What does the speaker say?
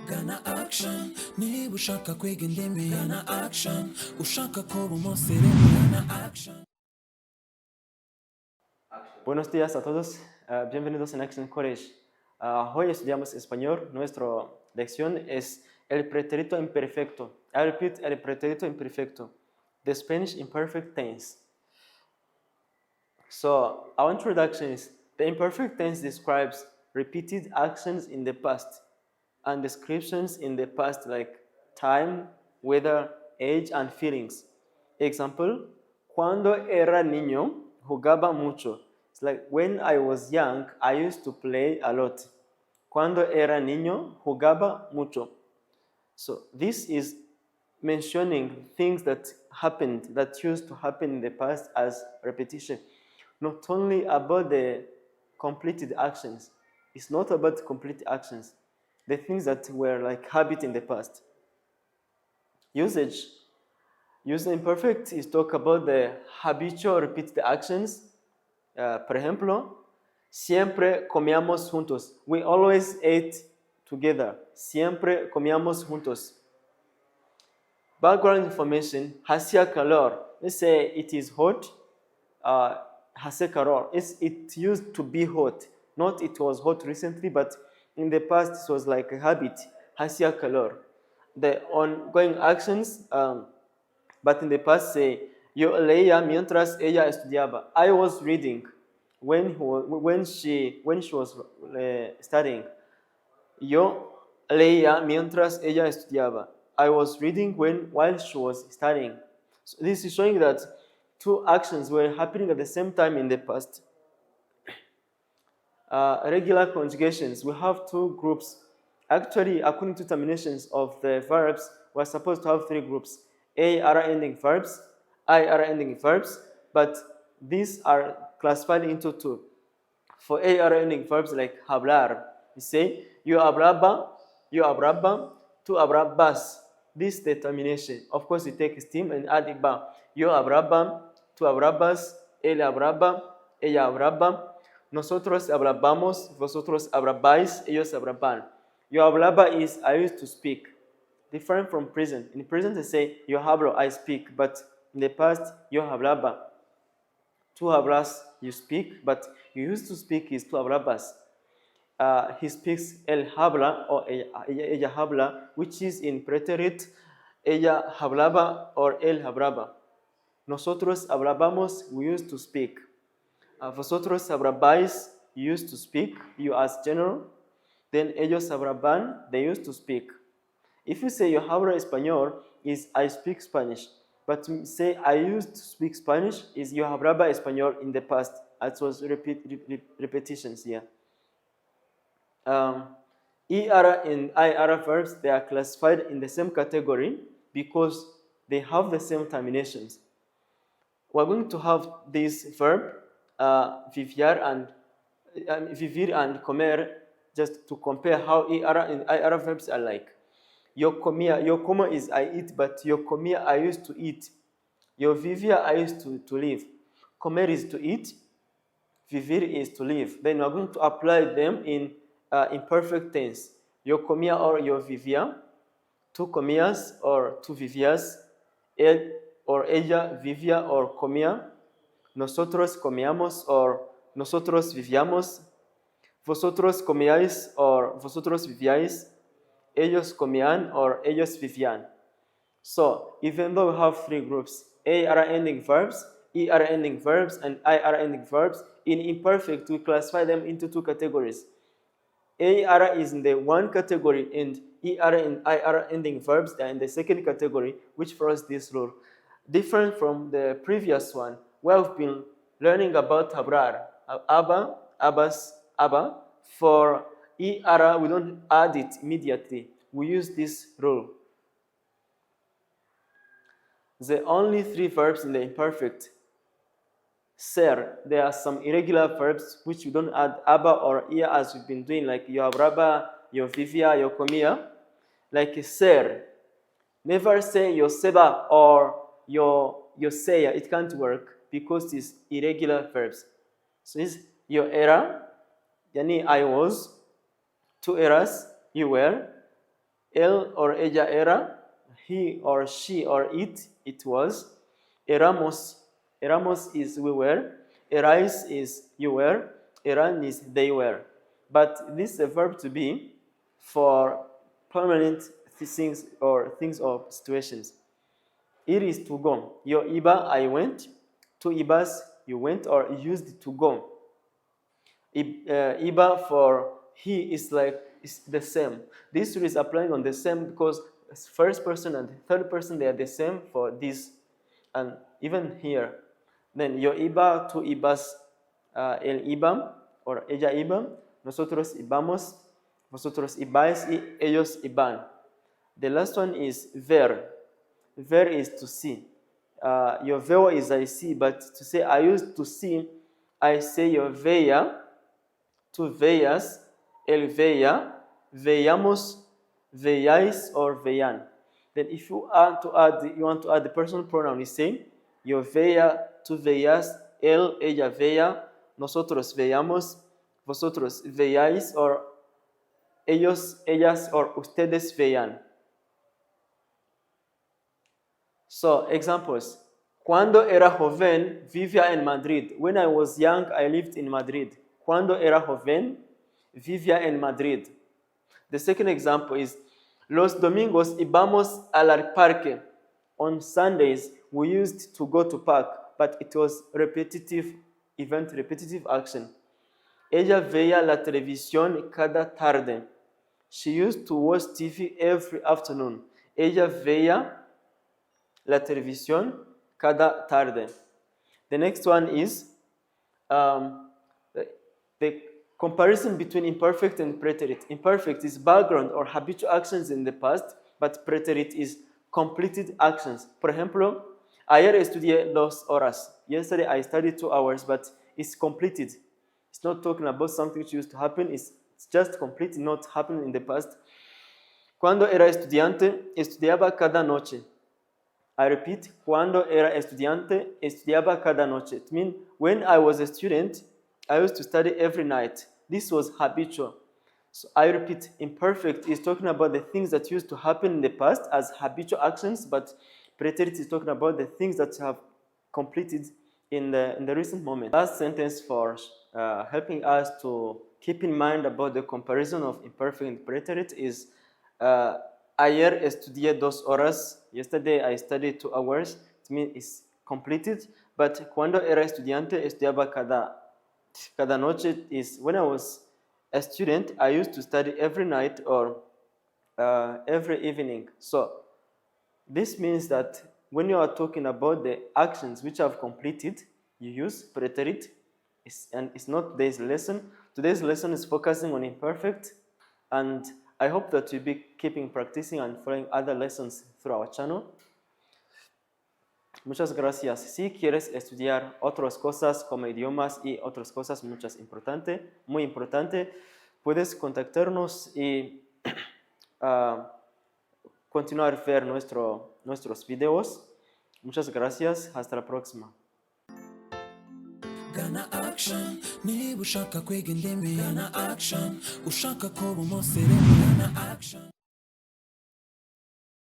Gana action, niba ushaka kwiga indimi gana action, ushaka kuba umusirimu gana action. Buenos días a todos, bienvenidos en Action College. Hoy estudiamos español. Nuestra lección es el pretérito imperfecto. I repeat, el pretérito imperfecto. The Spanish imperfect tense. So, our introduction is the imperfect tense describes repeated actions in the past and descriptions in the past like time, weather, age, and feelings. Example, cuando era niño, jugaba mucho. It's like when I was young, I used to play a lot. Cuando era niño, jugaba mucho. So this is mentioning things that happened, that used to happen in the past as repetition. Not only about the completed actions. It's not about complete actions. The things that were like habit in the past. Usage. Use imperfect is talk about the habitual repeated actions. Por ejemplo, siempre comíamos juntos. We always ate together. Siempre comíamos juntos. Background information. Hacía calor. Let's say it is hot. Hace calor. It used to be hot. Not it was hot recently, but in the past it was like a habit. Hacía calor. The ongoing actions, but in the past say, yo leía mientras ella estudiaba. I was reading when she was studying. Yo leía mientras ella estudiaba. I was reading while she was studying. So this is showing that two actions were happening at the same time in the past. Regular conjugations. We have two groups. Actually, according to terminations of the verbs, we're supposed to have three groups. AR ending verbs, IR ending verbs, but these are classified into two. For AR ending verbs like hablar, we say yo hablaba, tú hablabas. This is the termination. Of course, you take stem and add it back. Yo hablaba, tú hablabas, él hablaba, ella hablaba. Nosotros hablábamos, vosotros hablabais, ellos hablaban. Yo hablaba is I used to speak. Different from present. In present they say yo hablo, I speak, but in the past yo hablaba. Tú hablas, you speak, but you used to speak is tú hablabas. He speaks él habla or ella habla, which is in pretérito ella hablaba or él hablaba. Nosotros hablábamos, we used to speak. Vosotros hablabais, you used to speak, you as general. Then ellos hablaban, they used to speak. If you say yo hablo español, is I speak Spanish. But to say I used to speak Spanish is yo hablaba español in the past. It was repetitions here. ER and IR verbs, they are classified in the same category because they have the same terminations. We're going to have this verb, vivir and comer, just to compare how ER and IR verbs are like. Yo comía, yo como is I eat, but yo comía I used to eat. Yo vivía I used to live. Comer is to eat, vivir is to live. Then we're going to apply them in imperfect tense. Yo comía or yo vivía, tú comías or tú vivías, él or ella vivía or comía, nosotros comíamos or nosotros vivíamos, vosotros comíais or vosotros vivíais, ellos comían or ellos vivían. So, even though we have three groups, AR ending verbs, ER ending verbs, and IR ending verbs, in imperfect we classify them into two categories. AR is in the one category and ER and IR ending verbs are in the second category, which follows this rule. Different from the previous one, where we've been learning about hablar, aba, abas, aba. For ER, we don't add it immediately. We use this rule. The only three verbs in the imperfect. Ser, there are some irregular verbs which you don't add aba or ia as we've been doing, like yo hablaba, yo vivía, yo comía. Like ser. Never say yo seba or yo seya. It can't work because it's irregular verbs. So it's yo era, yani I was. Tú eras, you were. él or ella era, he or she or it was. Éramos is we were. Erais is you were. Eran is they were. But this is a verb to be for permanent things or situations. Ir is to go. Yo iba, I went. Tu ibas, you went or used to go. Iba for he is the same. This is applying on the same because first person and third person, they are the same for this. And even here. Then yo iba, tu ibas, él iba or ella iba. Nosotros ibamos, vosotros ibais y ellos iban. The last one is ver. Ver is to see. Yo veo is I see, but to say I used to see, I say yo veía, tu veías, él veía, veíamos, veíais, or veían. Then if you want to add the personal pronoun, you say yo veía, tu veías, él, ella veía, nosotros veíamos, vosotros veíais, or ellos, ellas, or ustedes veían. So, examples. Cuando era joven, vivía en Madrid. When I was young, I lived in Madrid. Cuando era joven, vivía en Madrid. The second example is, los domingos íbamos al parque. On Sundays, we used to go to park, but it was repetitive action. Ella veía la televisión cada tarde. She used to watch TV every afternoon. Ella veía la televisión cada tarde. The next one is the comparison between imperfect and pretérito. Imperfect is background or habitual actions in the past, but pretérito is completed actions. Por ejemplo, ayer estudié 2 horas. Yesterday I studied 2 hours, but it's completed. It's not talking about something which used to happen. It's just complete, not happened in the past. Cuando era estudiante, estudiaba cada noche. I repeat, cuando era estudiante, estudiaba cada noche. It means when I was a student, I used to study every night. This was habitual. So I repeat, imperfect is talking about the things that used to happen in the past as habitual actions, but pretérito is talking about the things that have completed in the recent moment. Last sentence for helping us to keep in mind about the comparison of imperfect and pretérito is ayer estudié 2 horas. Yesterday I studied 2 hours. It means it's completed. But cuando era estudiante, estudiaba cada noche. Is when I was a student, I used to study every night or every evening. So this means that when you are talking about the actions which have completed, you use pretérito. And it's not today's lesson. Today's lesson is focusing on imperfect, and I hope that you'll be keeping practicing and following other lessons through our channel. Muchas gracias. Si quieres estudiar otras cosas como idiomas y otras cosas muy importante, puedes contactarnos y continuar a ver nuestros videos. Muchas gracias. Hasta la próxima. Gana action, niba ushaka kwiga indimi, gana action, ushaka kuba umusirimu, gana action.